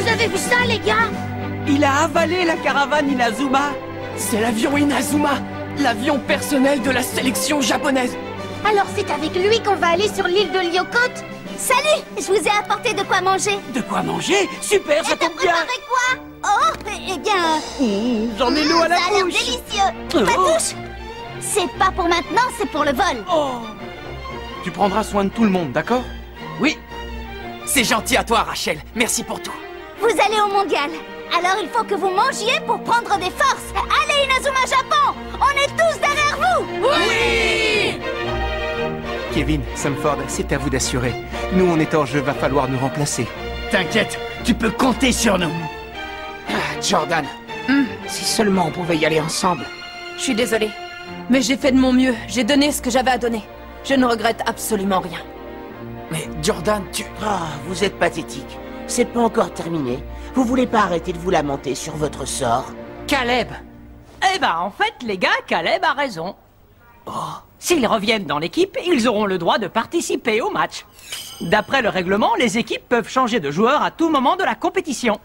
Vous avez vu ça, les gars? Il a avalé la caravane Inazuma. C'est l'avion Inazuma, l'avion personnel de la sélection japonaise. Alors c'est avec lui qu'on va aller sur l'île de Lyokot? Salut! Je vous ai apporté de quoi manger. De quoi manger? Super, ça T'as tombe bien. préparé quoi? Oh, eh bien... J'en ai l'eau à la ça a l'air bouche. délicieux. Patouche! C'est pas pour maintenant, c'est pour le vol. Oh. Tu prendras soin de tout le monde, d'accord? Oui. C'est gentil à toi, Rachel. Merci pour tout. Vous allez au mondial. Alors il faut que vous mangiez pour prendre des forces. Allez, Inazuma Japon! On est tous derrière vous! Oui! Kevin, Samford, c'est à vous d'assurer. Nous, on est hors jeu, va falloir nous remplacer. T'inquiète, tu peux compter sur nous. Jordan, si seulement on pouvait y aller ensemble. Je suis désolée, mais j'ai fait de mon mieux. J'ai donné ce que j'avais à donner. Je ne regrette absolument rien. Mais Jordan, tu... Ah, vous êtes pathétique. C'est pas encore terminé. Vous voulez pas arrêter de vous lamenter sur votre sort? Caleb. Eh ben, en fait, les gars, Caleb a raison. S'ils reviennent dans l'équipe, ils auront le droit de participer au match. D'après le règlement, les équipes peuvent changer de joueur à tout moment de la compétition.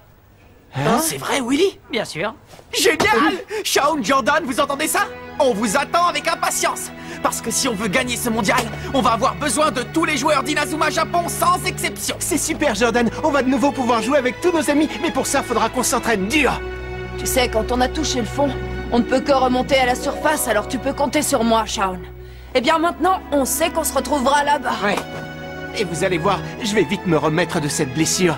C'est vrai, Willy? Bien sûr. Génial! Shaun, Jordan, vous entendez ça? On vous attend avec impatience. Parce que si on veut gagner ce mondial, on va avoir besoin de tous les joueurs d'Inazuma Japon sans exception. C'est super, Jordan. On va de nouveau pouvoir jouer avec tous nos amis, mais pour ça, faudra qu'on s'entraîne dur. Tu sais, quand on a touché le fond, on ne peut que remonter à la surface, alors tu peux compter sur moi, Shaun. Eh bien maintenant, on sait qu'on se retrouvera là-bas. Ouais. Et vous allez voir, je vais vite me remettre de cette blessure.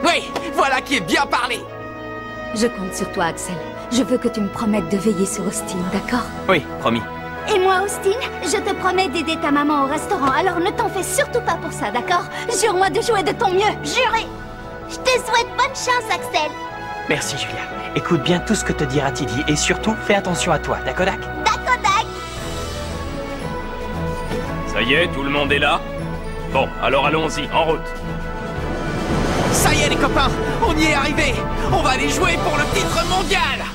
Oui, voilà qui est bien parlé. Je compte sur toi, Axel. Je veux que tu me promettes de veiller sur Austin, d'accord? Oui, promis. Et moi, Austin, je te promets d'aider ta maman au restaurant, alors ne t'en fais surtout pas pour ça, d'accord? Jure-moi de jouer de ton mieux, juré! Je te souhaite bonne chance, Axel! Merci, Julia. Écoute bien tout ce que te dira Tidy et surtout, fais attention à toi, d'accord? Dakodak! Ça y est, tout le monde est là? Bon, alors allons-y, en route. Ça y est, les copains, on y est arrivé. On va aller jouer pour le titre mondial.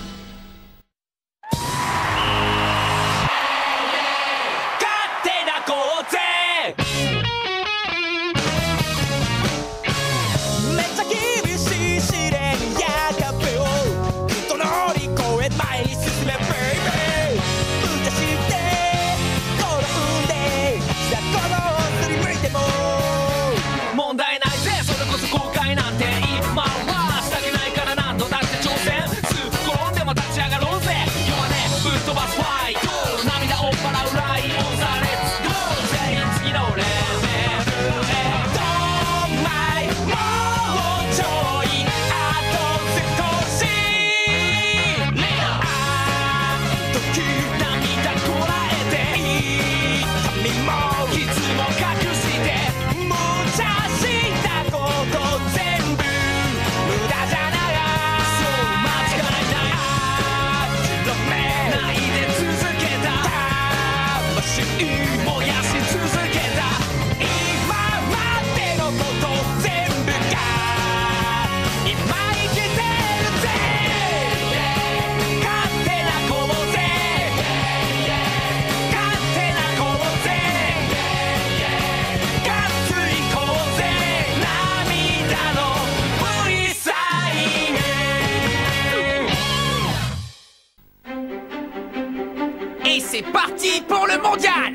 Et c'est parti pour le mondial!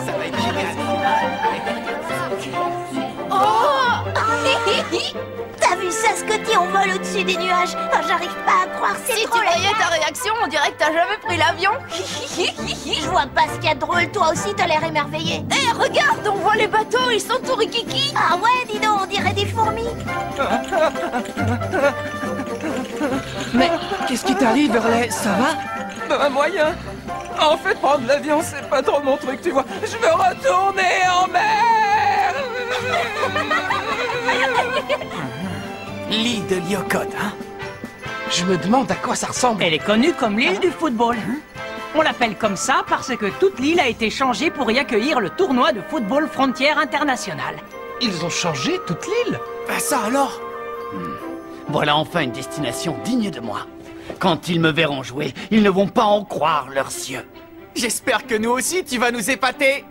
Ça va être génial. Oh! T'as vu ça, Scotty? On vole au-dessus des nuages. Oh, j'arrive pas à croire, c'est Si tu trop la voyais classe. ta réaction, on dirait que t'as jamais pris l'avion. Je vois pas ce qu'il y a de drôle, toi aussi t'as l'air émerveillé. Eh, regarde, on voit les bateaux, ils sont tout rikiki. Ah ouais, dis donc, on dirait des fourmis. Mais qu'est-ce qui t'arrive, Hurley? Ça va? Ben, moyen. En fait, prendre l'avion, c'est pas trop mon truc, tu vois. Je veux retourner en mer. L'île de Lyokot, hein? Je me demande à quoi ça ressemble. Elle est connue comme l'île du football. On l'appelle comme ça parce que toute l'île a été changée pour y accueillir le tournoi de football Frontière International. Ils ont changé toute l'île? Ben ça alors? Voilà enfin une destination digne de moi. Quand ils me verront jouer, ils ne vont pas en croire leurs yeux. J'espère que nous aussi, tu vas nous épater.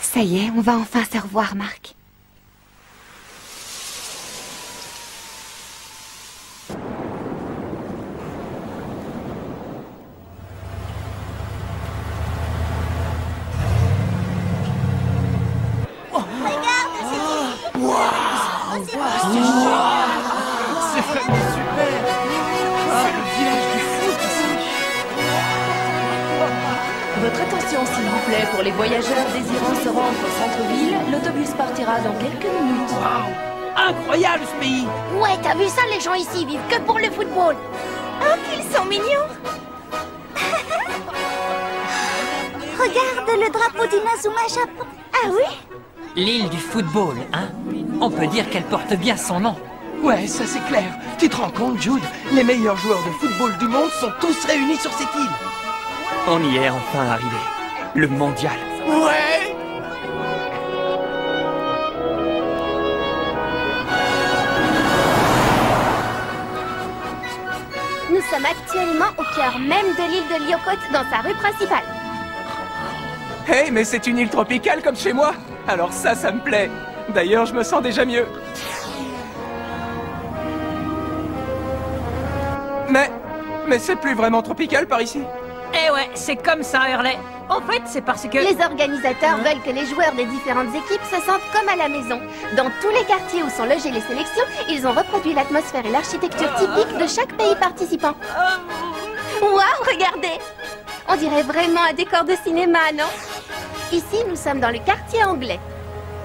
Ça y est, on va enfin se revoir, Marc. Votre attention, s'il vous plaît, pour les voyageurs désirant se rendre au centre-ville, l'autobus partira dans quelques minutes. Incroyable ce pays! Ouais, t'as vu ça, les gens ici vivent que pour le football. Oh, qu'ils sont mignons! Regarde le drapeau d'Inazuma Japon. Ah oui? L'île du football, hein? On peut dire qu'elle porte bien son nom. Ouais, ça c'est clair. Tu te rends compte, Jude? Les meilleurs joueurs de football du monde sont tous réunis sur cette île. On y est enfin arrivé. Le mondial. Ouais. Nous sommes actuellement au cœur même de l'île de Lyokot, dans sa rue principale. Hey, mais c'est une île tropicale comme chez moi. Alors ça me plaît. D'ailleurs, je me sens déjà mieux. Mais c'est plus vraiment tropical par ici. Eh ouais, c'est comme ça, Hurley. En fait, c'est parce que... Les organisateurs veulent que les joueurs des différentes équipes se sentent comme à la maison. Dans tous les quartiers où sont logées les sélections, ils ont reproduit l'atmosphère et l'architecture typique de chaque pays participant. Waouh, regardez! On dirait vraiment un décor de cinéma, non? Ici, nous sommes dans le quartier anglais.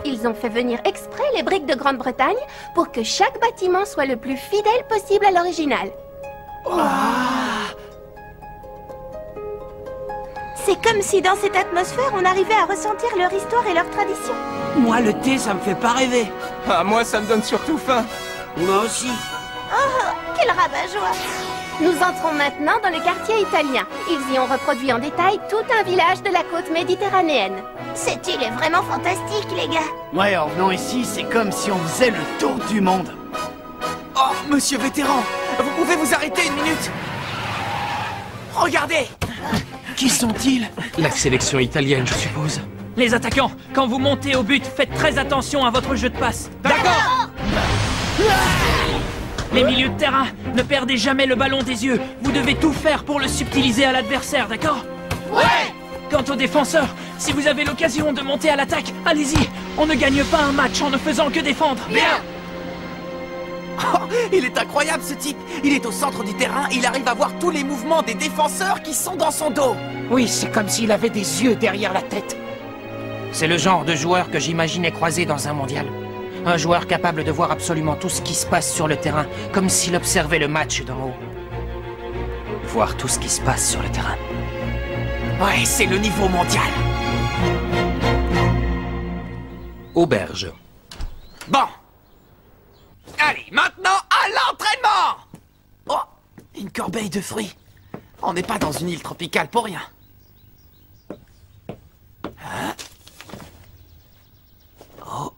Ils ont fait venir exprès les briques de Grande-Bretagne pour que chaque bâtiment soit le plus fidèle possible à l'original. C'est comme si dans cette atmosphère, on arrivait à ressentir leur histoire et leurs traditions. Moi, le thé, ça me fait pas rêver. Ah, moi, ça me donne surtout faim. Moi aussi. Oh, quel rabat-joie! Nous entrons maintenant dans le quartier italien. Ils y ont reproduit en détail tout un village de la côte méditerranéenne. Cette île est vraiment fantastique, les gars. Ouais, en venant ici, c'est comme si on faisait le tour du monde. Oh, monsieur vétéran, vous pouvez vous arrêter une minute? Regardez! Qui sont-ils? La sélection italienne, je suppose. Les attaquants, quand vous montez au but, faites très attention à votre jeu de passe. D'accord! Les milieux de terrain, ne perdez jamais le ballon des yeux. Vous devez tout faire pour le subtiliser à l'adversaire, d'accord? Ouais! Quant aux défenseurs, si vous avez l'occasion de monter à l'attaque, allez-y. On ne gagne pas un match en ne faisant que défendre. Bien! Oh, il est incroyable ce type. Il est au centre du terrain et il arrive à voir tous les mouvements des défenseurs qui sont dans son dos. Oui, c'est comme s'il avait des yeux derrière la tête. C'est le genre de joueur que j'imaginais croiser dans un mondial. Un joueur capable de voir absolument tout ce qui se passe sur le terrain, comme s'il observait le match d'en haut. Voir tout ce qui se passe sur le terrain. Ouais, c'est le niveau mondial. Auberge. Bon. Allez, maintenant à l'entraînement! Oh, une corbeille de fruits. On n'est pas dans une île tropicale pour rien. Hein? Oh.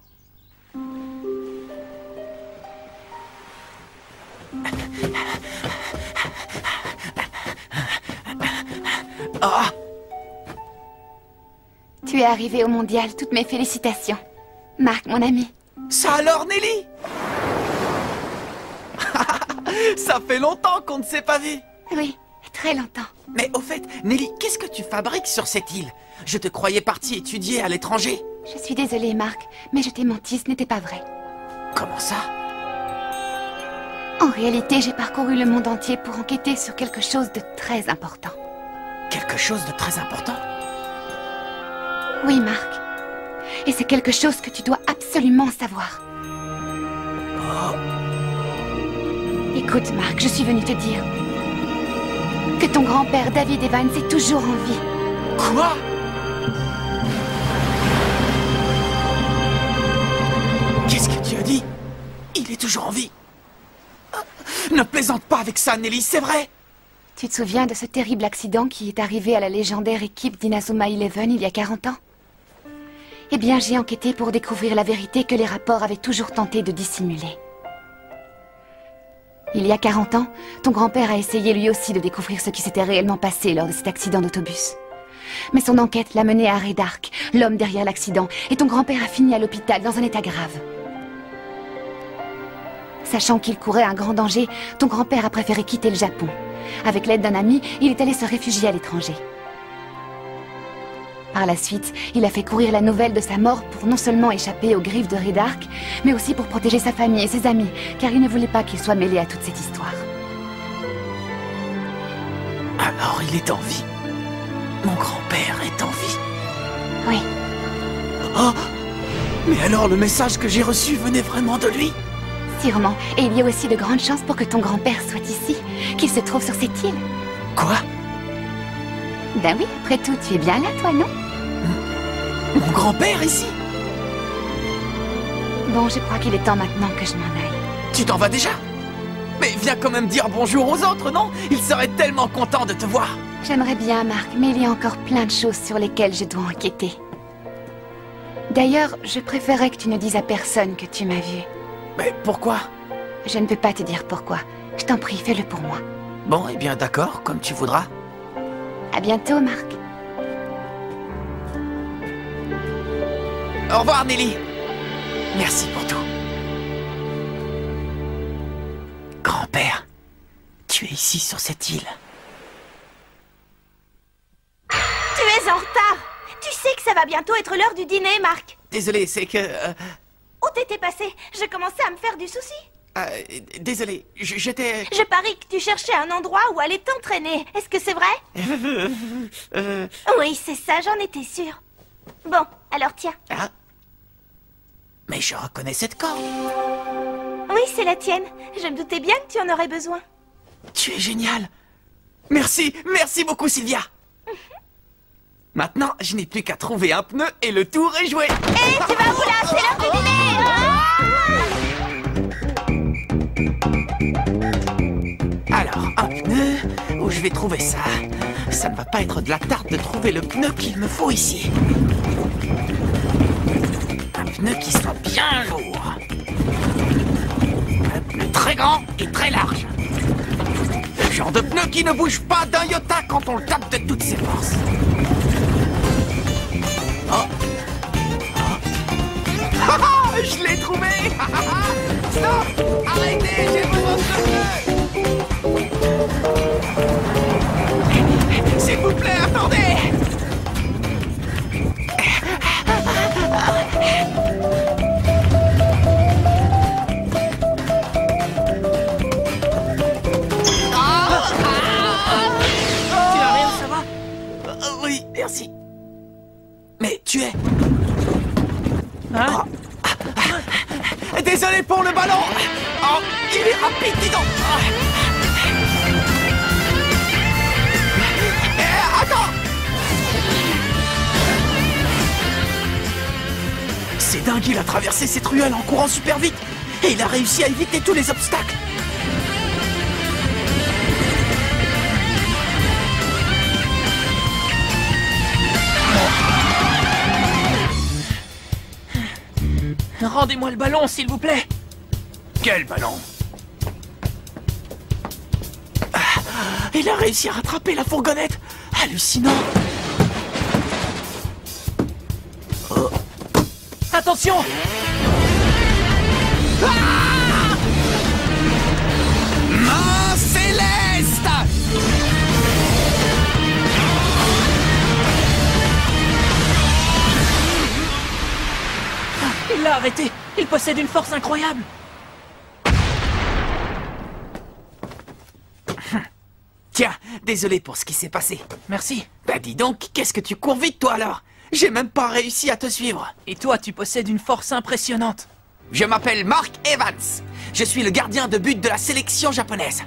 Oh. Tu es arrivé au mondial, toutes mes félicitations. Marc, mon ami. Ça alors, Nelly? Ça fait longtemps qu'on ne s'est pas vu. Oui, très longtemps. Mais au fait, Nelly, qu'est-ce que tu fabriques sur cette île? Je te croyais partie étudier à l'étranger. Je suis désolée, Marc, mais je t'ai menti, ce n'était pas vrai. Comment ça? En réalité, j'ai parcouru le monde entier pour enquêter sur quelque chose de très important. Quelque chose de très important? Oui, Marc. Et c'est quelque chose que tu dois absolument savoir. Oh. Écoute, Marc, je suis venue te dire que ton grand-père David Evans est toujours en vie. Quoi? Qu'est-ce que tu as dit? Il est toujours en vie. Ne plaisante pas avec ça, Nelly, c'est vrai? Tu te souviens de ce terrible accident qui est arrivé à la légendaire équipe d'Inazuma Eleven il y a 40 ans? Eh bien, j'ai enquêté pour découvrir la vérité que les rapports avaient toujours tenté de dissimuler. Il y a 40 ans, ton grand-père a essayé lui aussi de découvrir ce qui s'était réellement passé lors de cet accident d'autobus. Mais son enquête l'a mené à Redark, l'homme derrière l'accident, et ton grand-père a fini à l'hôpital dans un état grave. Sachant qu'il courait un grand danger, ton grand-père a préféré quitter le Japon. Avec l'aide d'un ami, il est allé se réfugier à l'étranger. Par la suite, il a fait courir la nouvelle de sa mort pour non seulement échapper aux griffes de Redark, mais aussi pour protéger sa famille et ses amis, car il ne voulait pas qu'il soit mêlé à toute cette histoire. Alors il est en vie. Mon grand-père est en vie. Oui. Oh! Mais alors le message que j'ai reçu venait vraiment de lui? Sûrement. Et il y a aussi de grandes chances pour que ton grand-père soit ici, qu'il se trouve sur cette île. Quoi? Ben oui, après tout, tu es bien là, toi, non? Mon grand-père ici? Bon, je crois qu'il est temps maintenant que je m'en aille. Tu t'en vas déjà? Mais viens quand même dire bonjour aux autres, non? Ils seraient tellement contents de te voir. J'aimerais bien, Marc, mais il y a encore plein de choses sur lesquelles je dois enquêter. D'ailleurs, je préférerais que tu ne dises à personne que tu m'as vu. Mais pourquoi? Je ne peux pas te dire pourquoi. Je t'en prie, fais-le pour moi. Bon, eh bien d'accord, comme tu voudras. À bientôt, Marc. Au revoir, Nelly. Merci pour tout. Grand-père, tu es ici sur cette île. Tu es en retard. Tu sais que ça va bientôt être l'heure du dîner, Marc. Désolé, c'est que... Où t'étais passé? Je commençais à me faire du souci. Désolé, j'étais... Je parie que tu cherchais un endroit où aller t'entraîner. Est-ce que c'est vrai? Oui, c'est ça, j'en étais sûre. Bon, alors tiens. Ah. Mais je reconnais cette corde. Oui, c'est la tienne. Je me doutais bien que tu en aurais besoin. Tu es génial. Merci, merci beaucoup, Sylvia. Maintenant, je n'ai plus qu'à trouver un pneu et le tour est joué. Hé, tu vas où là? C'est l'heure du dîner. Alors, un pneu, où je vais trouver ça? Ça ne va pas être de la tarte de trouver le pneu qu'il me faut ici. Un pneu qui soit bien lourd. Un pneu très grand et très large. Le genre de pneu qui ne bouge pas d'un iota quand on le tape de toutes ses forces. Oh. Oh. Ah, je l'ai trouvé. Stop! Arrêtez, j'ai besoin de ce pneu. S'il vous plaît, attendez! Tu n'as rien, ça va? Oui, merci. Mais tu es... Hein? Désolé pour le ballon. Oh, il est rapide, dis donc. Attends. C'est dingue, il a traversé cette ruelle en courant super vite. Et il a réussi à éviter tous les obstacles. Rendez-moi le ballon, s'il vous plaît. Quel ballon? Il a réussi à rattraper la fourgonnette. Hallucinant. Oh. Attention! Main céleste! Il l'a arrêté. Il possède une force incroyable. Tiens, désolé pour ce qui s'est passé. Merci. Bah dis donc, qu'est-ce que tu cours vite toi alors? J'ai même pas réussi à te suivre. Et toi, tu possèdes une force impressionnante. Je m'appelle Mark Evans. Je suis le gardien de but de la sélection japonaise.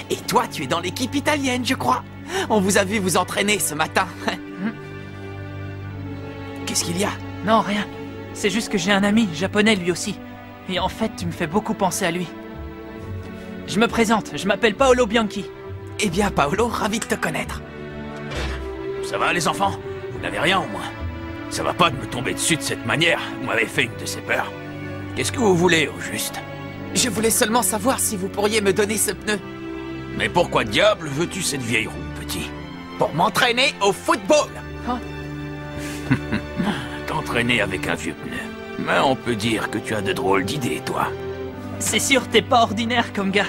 Et toi, tu es dans l'équipe italienne, je crois. On vous a vu vous entraîner ce matin. Qu'est-ce qu'il y a? Non, rien. C'est juste que j'ai un ami, japonais lui aussi. Et en fait, tu me fais beaucoup penser à lui. Je me présente, je m'appelle Paolo Bianchi. Eh bien, Paolo, ravi de te connaître. Ça va, les enfants? Vous n'avez rien, au moins? Ça va pas de me tomber dessus de cette manière. Vous m'avez fait une de ces peurs. Qu'est-ce que vous voulez, au juste? Je voulais seulement savoir si vous pourriez me donner ce pneu. Mais pourquoi diable veux-tu cette vieille roue, petit? Pour m'entraîner au football. T'entraîner avec un vieux pneu. Mais on peut dire que tu as de drôles d'idées, toi. C'est sûr, t'es pas ordinaire comme gars.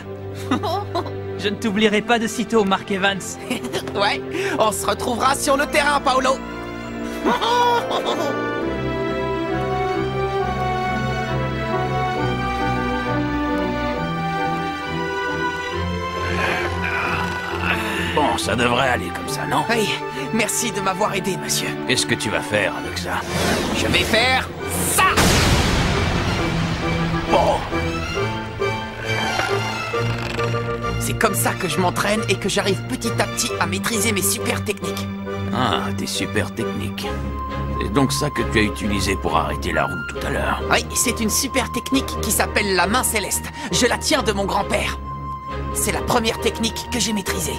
Je ne t'oublierai pas de sitôt, Mark Evans. Ouais, on se retrouvera sur le terrain, Paolo. Bon, ça devrait aller comme ça, non? Oui, merci de m'avoir aidé, monsieur. Qu'est-ce que tu vas faire avec ça? Je vais faire ça. Bon. C'est comme ça que je m'entraîne et que j'arrive petit à petit à maîtriser mes super techniques. Ah, tes super techniques. C'est donc ça que tu as utilisé pour arrêter la roue tout à l'heure. Oui, c'est une super technique qui s'appelle la main céleste. Je la tiens de mon grand-père. C'est la première technique que j'ai maîtrisée.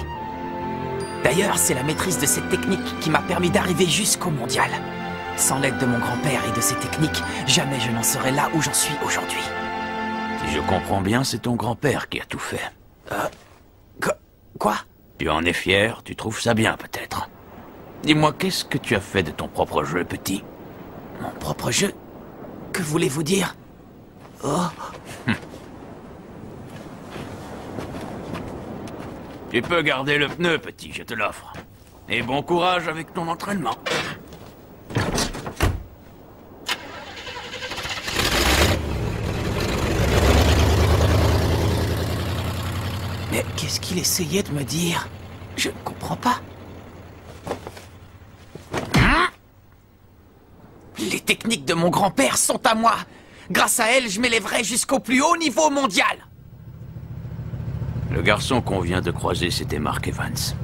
D'ailleurs, c'est la maîtrise de cette technique qui m'a permis d'arriver jusqu'au mondial. Sans l'aide de mon grand-père et de ses techniques, jamais je n'en serais là où j'en suis aujourd'hui. Si je comprends bien, c'est ton grand-père qui a tout fait. Quoi? Tu en es fier, tu trouves ça bien peut-être. Dis-moi, qu'est-ce que tu as fait de ton propre jeu, petit? Mon propre jeu? Que voulez-vous dire? Oh. Tu peux garder le pneu, petit, je te l'offre. Et bon courage avec ton entraînement. Mais qu'est-ce qu'il essayait de me dire? Je ne comprends pas. Les techniques de mon grand-père sont à moi. Grâce à elles, je m'élèverai jusqu'au plus haut niveau mondial. Le garçon qu'on vient de croiser, c'était Mark Evans.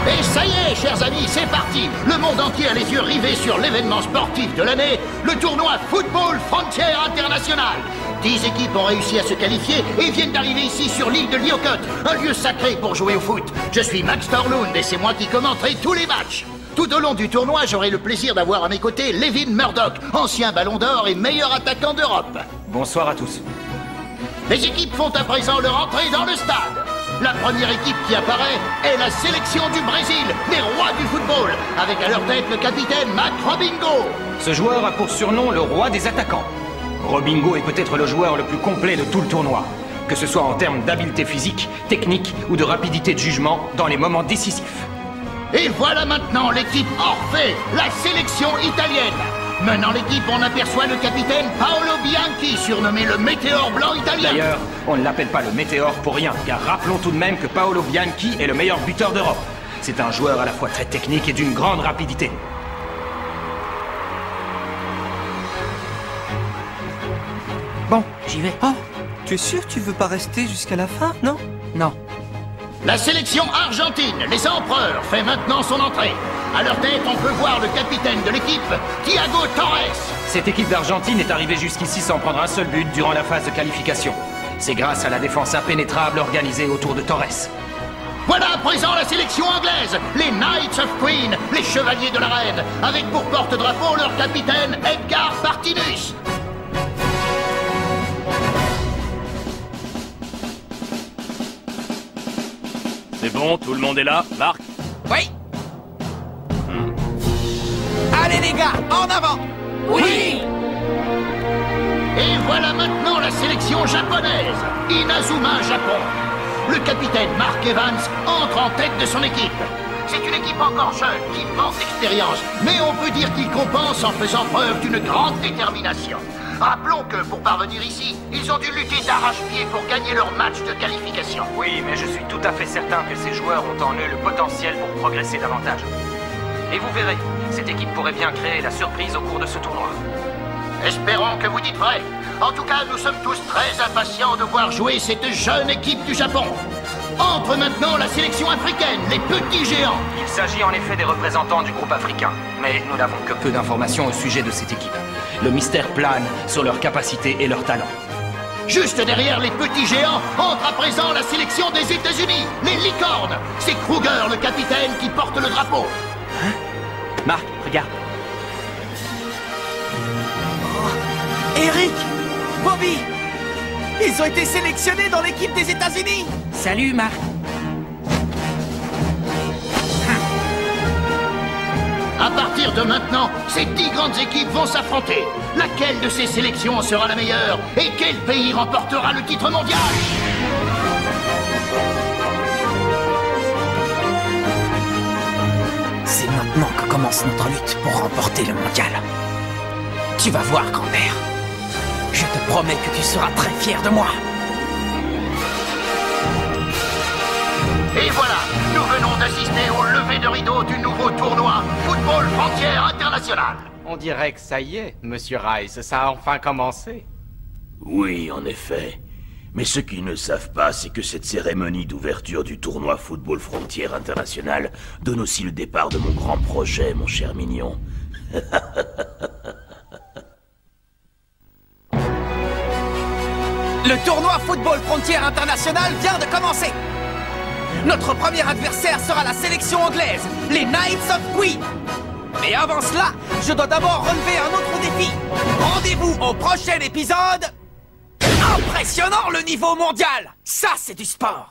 Et ça y est, chers amis, c'est parti. Le monde entier a les yeux rivés sur l'événement sportif de l'année, le tournoi Football Frontier International. 10 équipes ont réussi à se qualifier et viennent d'arriver ici sur l'île de Lyokot, un lieu sacré pour jouer au foot. Je suis Max Torlund et c'est moi qui commenterai tous les matchs. Tout au long du tournoi, j'aurai le plaisir d'avoir à mes côtés Levin Murdoch, ancien ballon d'or et meilleur attaquant d'Europe. Bonsoir à tous. Les équipes font à présent leur entrée dans le stade. La première équipe qui apparaît est la sélection du Brésil, les rois du football, avec à leur tête le capitaine Mac Robinho. Ce joueur a pour surnom le roi des attaquants. Robinho est peut-être le joueur le plus complet de tout le tournoi, que ce soit en termes d'habileté physique, technique ou de rapidité de jugement dans les moments décisifs. Et voilà maintenant l'équipe Orphée, la sélection italienne. Menant l'équipe, on aperçoit le capitaine Paolo Bianchi, surnommé le Météore blanc italien. D'ailleurs, on ne l'appelle pas le Météore pour rien, car rappelons tout de même que Paolo Bianchi est le meilleur buteur d'Europe. C'est un joueur à la fois très technique et d'une grande rapidité. Bon, j'y vais. Oh, tu es sûr que tu veux pas rester jusqu'à la fin, non? Non. La sélection argentine, les empereurs, fait maintenant son entrée. À leur tête, on peut voir le capitaine de l'équipe, Thiago Torres. Cette équipe d'Argentine est arrivée jusqu'ici sans prendre un seul but durant la phase de qualification. C'est grâce à la défense impénétrable organisée autour de Torres. Voilà à présent la sélection anglaise, les Knights of Queen, les chevaliers de la reine, avec pour porte-drapeau leur capitaine Edgar Martinus. C'est bon, tout le monde est là, Marc? Oui. Allez les gars, en avant. Oui. Et voilà maintenant la sélection japonaise, Inazuma Japon. Le capitaine Mark Evans entre en tête de son équipe. C'est une équipe encore jeune, qui manque d'expérience, mais on peut dire qu'il compense en faisant preuve d'une grande détermination. Rappelons que pour parvenir ici, ils ont dû lutter d'arrache-pied pour gagner leur match de qualification. Oui, mais je suis tout à fait certain que ces joueurs ont en eux le potentiel pour progresser davantage. Et vous verrez, cette équipe pourrait bien créer la surprise au cours de ce tournoi. Espérons que vous dites vrai. En tout cas, nous sommes tous très impatients de voir jouer cette jeune équipe du Japon. entre maintenant la sélection africaine, les petits géants. Il s'agit en effet des représentants du groupe africain, mais nous n'avons que peu d'informations au sujet de cette équipe. Le mystère plane sur leurs capacités et leurs talents. Juste derrière les petits géants, entre à présent la sélection des États-Unis, les licornes. C'est Kruger, le capitaine, qui porte le drapeau. Hein? Marc, regarde. Oh, Eric, Bobby, ils ont été sélectionnés dans l'équipe des États-Unis. Salut, Marc. À partir de maintenant, ces 10 grandes équipes vont s'affronter. Laquelle de ces sélections sera la meilleure? Et quel pays remportera le titre mondial? C'est maintenant que commence notre lutte pour remporter le mondial. Tu vas voir, grand-père. Je te promets que tu seras très fier de moi. Et voilà, nous venons d'assister au lever de rideau du nouveau tournoi Football Frontière International. On dirait que ça y est, Monsieur Rice, ça a enfin commencé. Oui, en effet. Mais ce qu'ils ne savent pas, c'est que cette cérémonie d'ouverture du tournoi Football Frontière International donne aussi le départ de mon grand projet, mon cher mignon. Le tournoi Football Frontière International vient de commencer. Notre premier adversaire sera la sélection anglaise, les Knights of Queen. Mais avant cela, je dois d'abord relever un autre défi. Rendez-vous au prochain épisode. Impressionnant le niveau mondial. Ça, c'est du sport.